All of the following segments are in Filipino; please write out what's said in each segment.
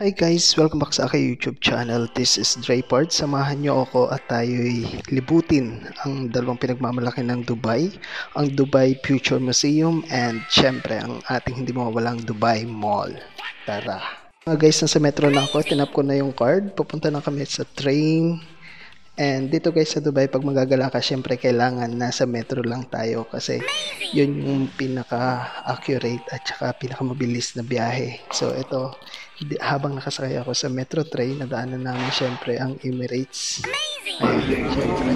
Hi guys! Welcome back sa aking YouTube channel. This is Draypart. Samahan niyo ako at tayo'y libutin ang dalawang pinagmamalaki ng Dubai, ang Dubai Future Museum and syempre ang ating hindi mawawalang Dubai Mall. Tara! Mga guys, nasa metro na ako. Tinap ko na yung card. Pupunta na kami sa train. And dito guys sa Dubai, pag magagala ka, syempre kailangan nasa metro lang tayo kasi yun yung pinaka-accurate at saka pinaka-mabilis na biyahe. So ito, habang nakasakay ako sa metro train, nadaanan namin syempre ang Emirates. Ayan, syempre.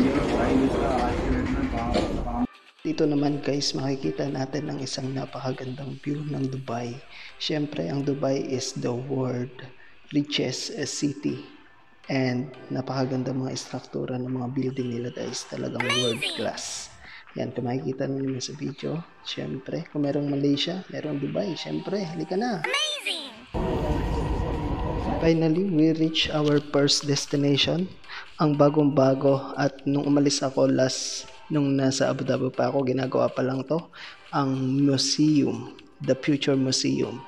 Dito naman guys, makikita natin ang isang napakagandang view ng Dubai. Syempre, ang Dubai is the world richest city. And napakaganda mga istruktura ng mga building nila guys, talagang world class. Yan, kung makikita naman sa video, syempre, kung merong Malaysia, merong Dubai, syempre, halika na. Finally, we reach our first destination, ang bagong-bago, at nung umalis ako nung nasa Abu Dhabi pa ako, ginagawa pa lang to, ang museum, the Future Museum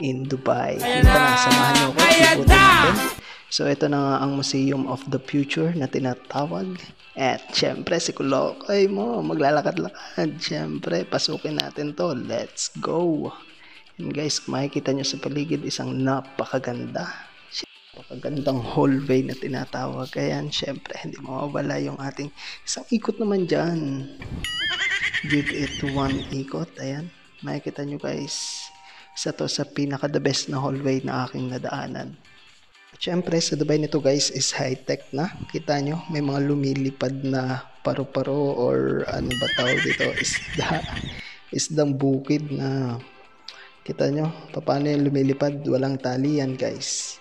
in Dubai. Halika na, samahan niyo ako, ibutin natin. So ito na nga ang Museum of the Future na tinatawag. At syempre si Kulokoy mo, maglalakad-lakad. Syempre, pasukin natin to. Let's go! And guys, makikita nyo sa paligid isang napakaganda. Napakagandang hallway na tinatawag. Ayan, syempre, hindi mawawala yung ating isang ikot naman dyan. Give it one ikot. Ayan, makikita nyo guys. Isa to sa pinaka-the best na hallway na aking nadaanan. Siyempre, sa Dubai nito guys is high-tech na. Kita nyo, may mga lumilipad na paru-paro or ano ba tawag dito, isdang bukid na kita nyo, paano yung lumilipad, walang tali yan guys.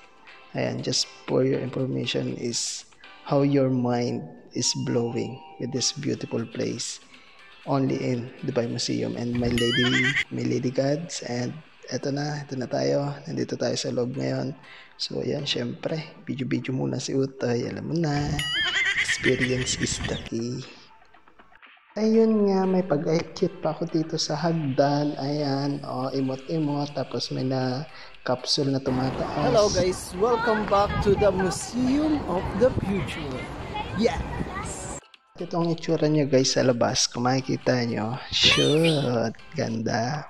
Ayan, just for your information is how your mind is blowing with this beautiful place. Only in Dubai Museum. And my lady gods, and ito na tayo. Nandito tayo sa loob ngayon. So, ayan, syempre, video muna si Utoy. Alam mo na, experience is the key. Ayun nga, may pag-cute pa ako dito sa hagdan. Ayan, imot-imot. Tapos may na capsule na tumataas. Hello guys, welcome back to the Museum of the Future. Yes! Ito ang itsura niya guys sa labas. Kung makikita nyo, shoot, ganda.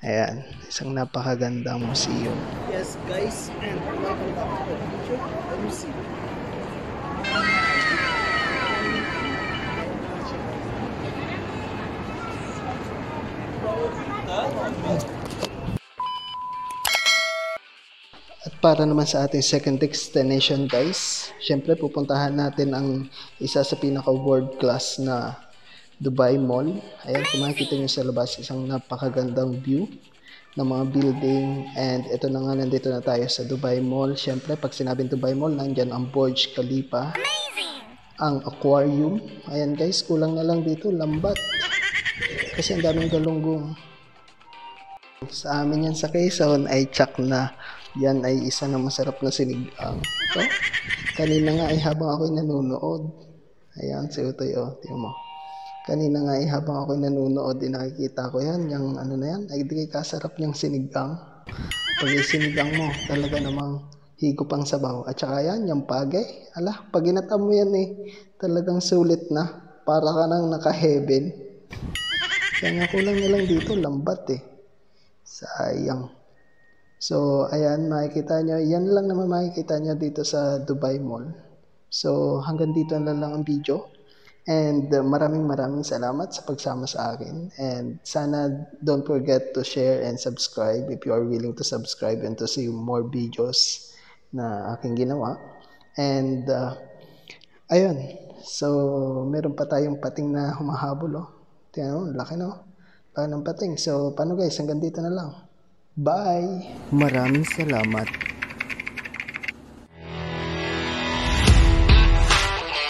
Ayan, isang napakagandang museum. Yes guys, and welcome back to the Future of the Museum. At para naman sa ating second destination guys, syempre pupuntahan natin ang isa sa pinaka world class na Dubai Mall. Ayan, kung makikita nyo sa labas, isang napakagandang view ng mga building. And ito na nga, nandito na tayo sa Dubai Mall. Syempre, pag sinabing Dubai Mall, nandyan ang Burj Khalifa. Ang aquarium. Ayan guys, kulang na lang dito, lambat. Kasi ang daming galunggong. Sa amin yan sa Quezon ay tsak na. Yan ay isa na masarap na sinigang. So, kanina nga ay habang ako'y nanonood. Ayan, si Utoy, tingnan mo. Kanina nga habang ako'y nanonood, nakikita ko yan, yung ano na yan, ay di kasarap niyang sinigang. Pag sinigang mo, talaga namang higop ang sabaw. At saka yan, yung pagay, pag inatam mo yan talagang sulit na. Para ka nang naka-heaven. Kaya nga kulang na lang dito, lambat Sayang. So, ayan, makikita nyo, yan lang naman makikita nyo dito sa Dubai Mall. So, hanggang dito na lang ang video. And maraming salamat sa pagsama sa akin. And sana don't forget to share and subscribe if you are willing to subscribe and to see more videos na aking ginawa. And ayun. So meron pa tayong pating na humahabol. Tingnan mo, laki no? Laki ng pating. So paano guys, hanggang dito na lang. Bye! Maraming salamat.